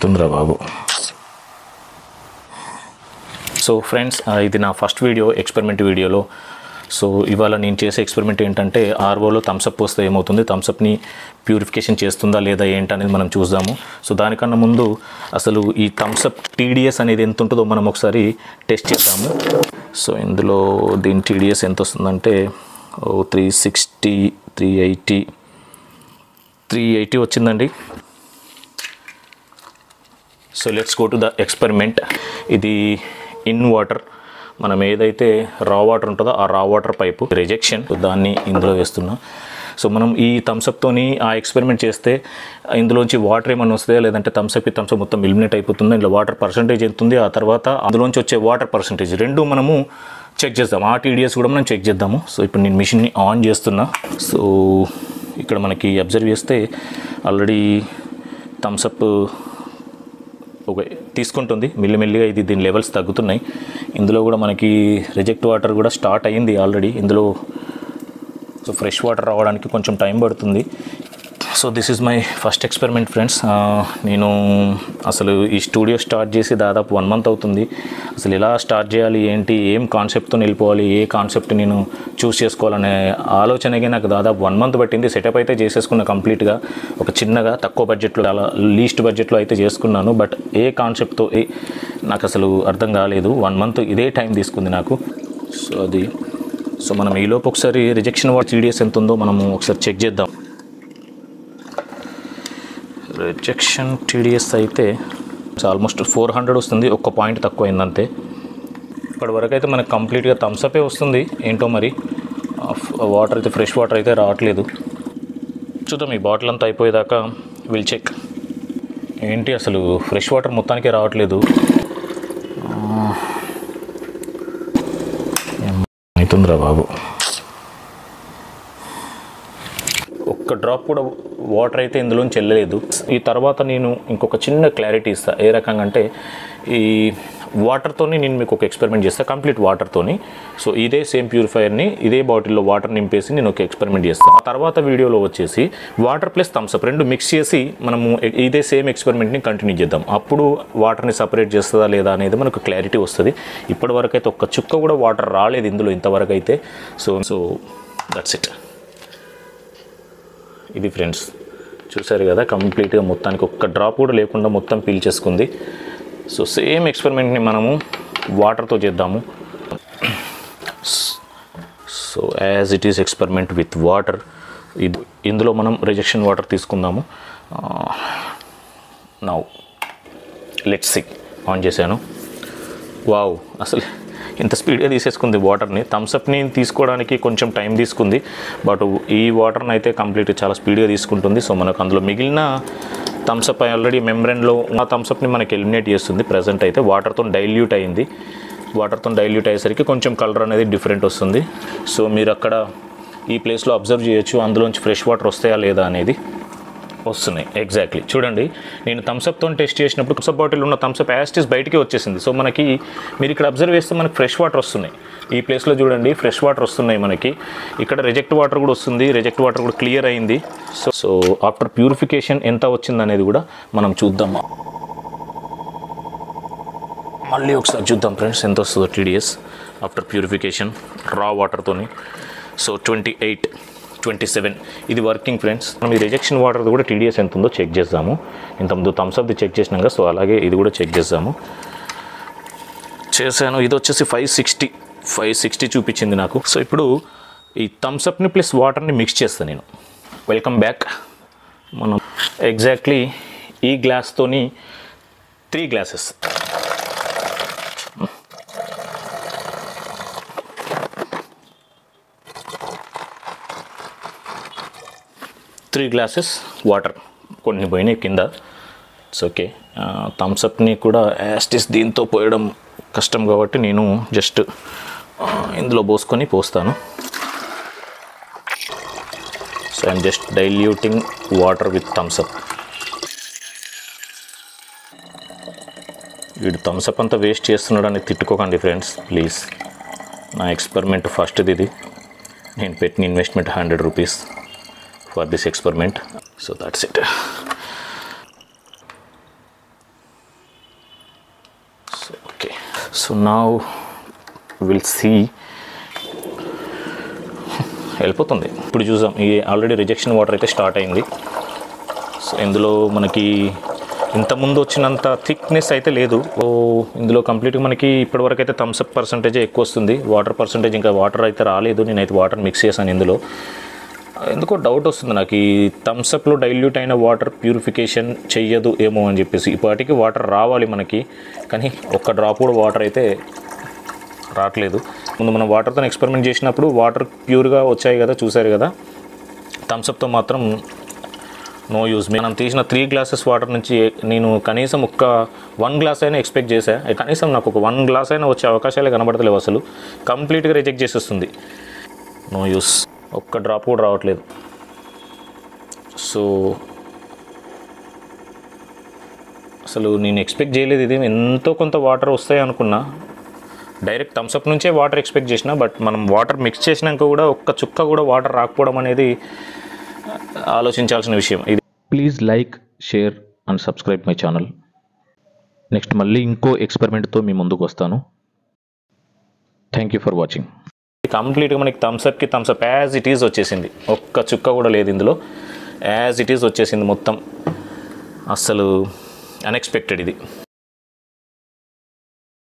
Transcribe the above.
అవుతుందిరా బాబు. So friends, ఇది నా ఫస్ట్ వీడియో, ఎక్స్పెరిమెంట్ వీడియోలో. సో ఇవాళ నేను చేసే ఎక్స్పెరిమెంట్ ఏంటంటే, ఆర్ఓలో థమ్స్అప్ పోస్తే ఏమవుతుంది, థమ్స్అప్ని ప్యూరిఫికేషన్ చేస్తుందా లేదా ఏంటనేది మనం చూద్దాము. సో దానికన్నా ముందు అసలు ఈ థమ్స్అప్ టీడీఎస్ అనేది ఎంత ఉంటుందో మనం ఒకసారి టెస్ట్ చేద్దాము. సో ఇందులో దీని టీడీఎస్ ఎంత వస్తుందంటే 360, 380 వచ్చిందండి. So let's go to the experiment. ఇది ఇన్ వాటర్, మనం ఏదైతే రా వాటర్ ఉంటుందో ఆ రా వాటర్ పైపు రిజెక్షన్, దాన్ని ఇందులో వేస్తున్నాం. సో మనం ఈ థమ్స్అప్తోని ఆ ఎక్స్పెరిమెంట్ చేస్తే ఇందులోంచి వాటర్ ఏమన్నా వస్తే, లేదంటే థమ్స్అప్ మొత్తం ఎలిమినేట్ అయిపోతుంది, ఇందులో వాటర్ పర్సంటేజ్ ఎంత ఉంది, ఆ తర్వాత అందులోంచి వచ్చే వాటర్ పర్సంటేజ్ రెండు మనము చెక్ చేద్దాం. ఆ టీడీఎస్ కూడా మనం చెక్ చేద్దాము. సో ఇప్పుడు నేను మిషన్ని ఆన్ చేస్తున్నా. సో ఇక్కడ మనకి అబ్జర్వ్ చేస్తే ఆల్రెడీ థమ్స్అప్ ఓకే తీసుకుంటుంది మెల్లిమెల్లిగా. ఇది దీని లెవెల్స్ తగ్గుతున్నాయి. ఇందులో కూడా మనకి రిజెక్ట్ వాటర్ కూడా స్టార్ట్ అయ్యింది ఆల్రెడీ ఇందులో. సో ఫ్రెష్ వాటర్ రావడానికి కొంచెం టైం పడుతుంది. So this is my first experiment friends. నేను అసలు ఈ స్టూడియో స్టార్ట్ చేసి దాదాపు 1 month అవుతుంది. అసలు ఎలా స్టార్ట్ చేయాలి, ఏంటి, ఏం కాన్సెప్ట్తో వెళ్ళిపోవాలి, ఏ కాన్సెప్ట్ నేను చూస్ చేసుకోవాలనే ఆలోచనగా నాకు దాదాపు 1 month పట్టింది. సెటప్ అయితే చేసేసుకున్నా కంప్లీట్గా, ఒక చిన్నగా తక్కువ బడ్జెట్లో, అలా లీస్ట్ బడ్జెట్లో అయితే చేసుకున్నాను. బట్ ఏ కాన్సెప్ట్తో నాకు అసలు అర్థం కాలేదు. 1 month ఇదే టైం తీసుకుంది నాకు. సో అది సో మనం ఈలోపు ఒకసారి రిజెక్షన్ వాటర్ టీడీఎస్ ఎంత ఉందో మనము ఒకసారి చెక్ చేద్దాం. రిజెక్షన్ టీడీఎస్ అయితే ఆల్మోస్ట్ 400 వస్తుంది, ఒక్క పాయింట్ తక్కువ అయిందంతే. ఇప్పటివరకు అయితే మనకు కంప్లీట్గా థమ్స్అపే వస్తుంది. ఏంటో మరి వాటర్ అయితే, ఫ్రెష్ వాటర్ అయితే రావట్లేదు. చూద్దాం, ఈ బాటిల్ అంతా అయిపోయేదాకా విల్ చెక్. ఏంటి అసలు ఫ్రెష్ వాటర్ మొత్తానికే రావట్లేదు. అవుతుందిరా బాబు. ఒక్క డ్రాప్ కూడా వాటర్ అయితే ఇందులోంచి వెళ్ళలేదు. ఈ తర్వాత నేను ఇంకొక చిన్న క్లారిటీ ఇస్తాను. ఏ రకంగా అంటే, ఈ వాటర్తోని నేను మీకు ఒక ఎక్స్పెరిమెంట్ చేస్తాను, కంప్లీట్ వాటర్తోని. సో ఇదే సేమ్ ప్యూరిఫైయర్ని ఇదే బాటిల్లో వాటర్ నింపేసి నేను ఒక ఎక్స్పెరిమెంట్ చేస్తాను. ఆ తర్వాత వీడియోలో వచ్చేసి వాటర్ ప్లస్ థమ్స్అప్ రెండు మిక్స్ చేసి మనము ఇదే సేమ్ ఎక్స్పెరిమెంట్ని కంటిన్యూ చేద్దాం. అప్పుడు వాటర్ని సపరేట్ చేస్తుందా లేదా అనేది మనకు క్లారిటీ వస్తుంది. ఇప్పటి వరకు అయితే ఒక్క చుక్క కూడా వాటర్ రాలేదు ఇందులో ఇంతవరకు అయితే. So that's it. ఇది ఫ్రెండ్స్, చూసారు కదా, కంప్లీట్గా మొత్తానికి ఒక్క డ్రాప్ కూడా లేకుండా మొత్తం పీల్చేసుకుంది. సో సేమ్ ఎక్స్పెరిమెంట్ని మనము వాటర్తో చేద్దాము. So as it is experiment with water. ఇందులో మనం రిజెక్షన్ వాటర్ తీసుకుందాము. Now let's see. ఆన్ చేశాను. వావ్, అసలు ఇంత స్పీడ్గా తీసేసుకుంది వాటర్ని. థమ్స్అప్ని తీసుకోవడానికి కొంచెం టైం తీసుకుంది, బట్ ఈ వాటర్ని అయితే కంప్లీట్ చాలా స్పీడ్గా తీసుకుంటుంది. సో మనకు అందులో మిగిలిన థమ్స్అప్ ఆల్రెడీ మెంబ్రెన్లో ఆ థమ్స్అప్ని మనకి ఎలిమినేట్ చేస్తుంది. ప్రజెంట్ అయితే వాటర్తో డైల్యూట్ అయింది. వాటర్తో డైల్యూట్ అయ్యేసరికి కొంచెం కలర్ అనేది డిఫరెంట్ వస్తుంది. సో మీరు అక్కడ ఈ ప్లేస్లో అబ్జర్వ్ చేయొచ్చు, అందులోంచి ఫ్రెష్ వాటర్ వస్తాయా లేదా అనేది. వస్తున్నాయి ఎగ్జాక్ట్లీ. చూడండి, నేను థమ్స్అప్తో టెస్ట్ చేసినప్పుడు థమ్స్అప్ బాటిల్ ఉన్న థమ్స్అప్ యాస్టిస్ బయటికి వచ్చేసింది. సో మనకి మీరు ఇక్కడ అబ్జర్వ్ చేస్తే మనకి ఫ్రెష్ వాటర్ వస్తున్నాయి. ఈ ప్లేస్లో చూడండి, ఫ్రెష్ వాటర్ వస్తున్నాయి మనకి. ఇక్కడ రిజెక్ట్ వాటర్ కూడా వస్తుంది. రిజెక్ట్ వాటర్ కూడా క్లియర్ అయింది. సో ఆఫ్టర్ ప్యూరిఫికేషన్ ఎంత వచ్చింది అనేది కూడా మనం చూద్దాం. మళ్ళీ ఒకసారి చూద్దాం ఫ్రెండ్స్ ఎంత వస్తుందో టీడీఎస్ ఆఫ్టర్ ప్యూరిఫికేషన్ రా వాటర్తోని. సో 28, 27 ఇది వర్కింగ్ ఫ్రెండ్స్. మనం ఈ రిజెక్షన్ వాటర్ కూడా టీడీఎస్ ఎంత ఉందో చెక్ చేద్దాము. ఇంతకుముందు థమ్స్అప్ది చెక్ చేసినాక, సో అలాగే ఇది కూడా చెక్ చేద్దాము. చేశాను. ఇది వచ్చేసి 560 చూపించింది నాకు. సో ఇప్పుడు ఈ థమ్స్అప్ని ప్లస్ వాటర్ని మిక్స్ చేస్తాను నేను. Welcome back. మనం ఎగ్జాక్ట్లీ ఈ గ్లాస్తోని 3 గ్లాసెస్, వాటర్. కొన్ని పోయినాయి కింద. It's okay. థమ్స్అప్ని కూడా యాస్టిస్ దీంతో పోయడం కష్టం కాబట్టి నేను జస్ట్ ఇందులో పోస్తాను. So I'm just diluting water with Thums Up. వీడు థమ్స్అప్ అంతా వేస్ట్ చేస్తున్నాడని తిట్టుకోకండి ఫ్రెండ్స్ ప్లీజ్. నా ఎక్స్పెరిమెంట్ ఫస్ట్ది ఇది. నేను పెట్టిన investment 100 rupees for this experiment. So that's it. So now will see. వెళ్ళిపోతుంది. ఇప్పుడు చూసాం ఈ ఆల్రెడీ రిజెక్షన్ వాటర్ అయితే స్టార్ట్ అయింది. సో ఇందులో మనకి ఇంతకుముందు వచ్చినంత థిక్నెస్ అయితే లేదు. ఓ ఇందులో కంప్లీట్గా మనకి ఇప్పటివరకు అయితే థమ్స్అప్ పర్సంటేజ్ ఎక్కువ వస్తుంది. వాటర్ పర్సంటేజ్ ఇంకా వాటర్ అయితే రాలేదు. నేనైతే వాటర్ మిక్స్ చేశాను ఇందులో. ఎందుకో డౌట్ వస్తుంది నాకు, ఈ థమ్స్అప్లో డైల్యూట్ అయిన వాటర్ ప్యూరిఫికేషన్ చెయ్యదు ఏమో అని చెప్పేసి. ఇప్పటికి వాటర్ రావాలి మనకి, కానీ ఒక్క డ్రాప్ కూడా వాటర్ అయితే రావట్లేదు. ముందు మనం వాటర్తో ఎక్స్పెరిమెంట్ చేసినప్పుడు వాటర్ ప్యూర్గా వచ్చాయి కదా, చూసారు కదా. థమ్స్అప్తో మాత్రం నో యూజ్. మనం తీసిన 3 గ్లాసెస్ వాటర్ నుంచి నేను కనీసం 1 గ్లాస్ అయినా ఎక్స్పెక్ట్ చేశా. కనీసం నాకు 1 గ్లాస్ అయినా వచ్చే అవకాశాలే కనబడతలేవు. అసలు కంప్లీట్గా రిజెక్ట్ చేసేస్తుంది. నో యూస్, ఒక్క డ్రాప్ కూడా రావట్లేదు. సో అసలు నేను ఎక్స్పెక్ట్ చేయలేదు ఇది ఎంతో కొంత వాటర్ వస్తాయి అనుకున్నా. డైరెక్ట్ థమ్స్అప్ నుంచే వాటర్ ఎక్స్పెక్ట్ చేసిన, బట్ మనం వాటర్ మిక్స్ చేసినాక కూడా ఒక్క చుక్క కూడా వాటర్ రాకపోవడం అనేది ఆలోచించాల్సిన విషయం. ఇది please like, share and subscribe my channel. Next మళ్ళీ ఇంకో ఎక్స్పెరిమెంట్తో మీ ముందుకు వస్తాను. Thank you for watching. కంప్లీట్గా మనకి థమ్స్అప్కి థమ్స్అప్ యాజ్ ఇట్ ఈజ్ వచ్చేసింది. ఒక్క చుక్క కూడా లేదు ఇందులో, యాజ్ ఇట్ ఈజ్ వచ్చేసింది మొత్తం. అస్సలు అన్ఎక్స్పెక్టెడ్ ఇది.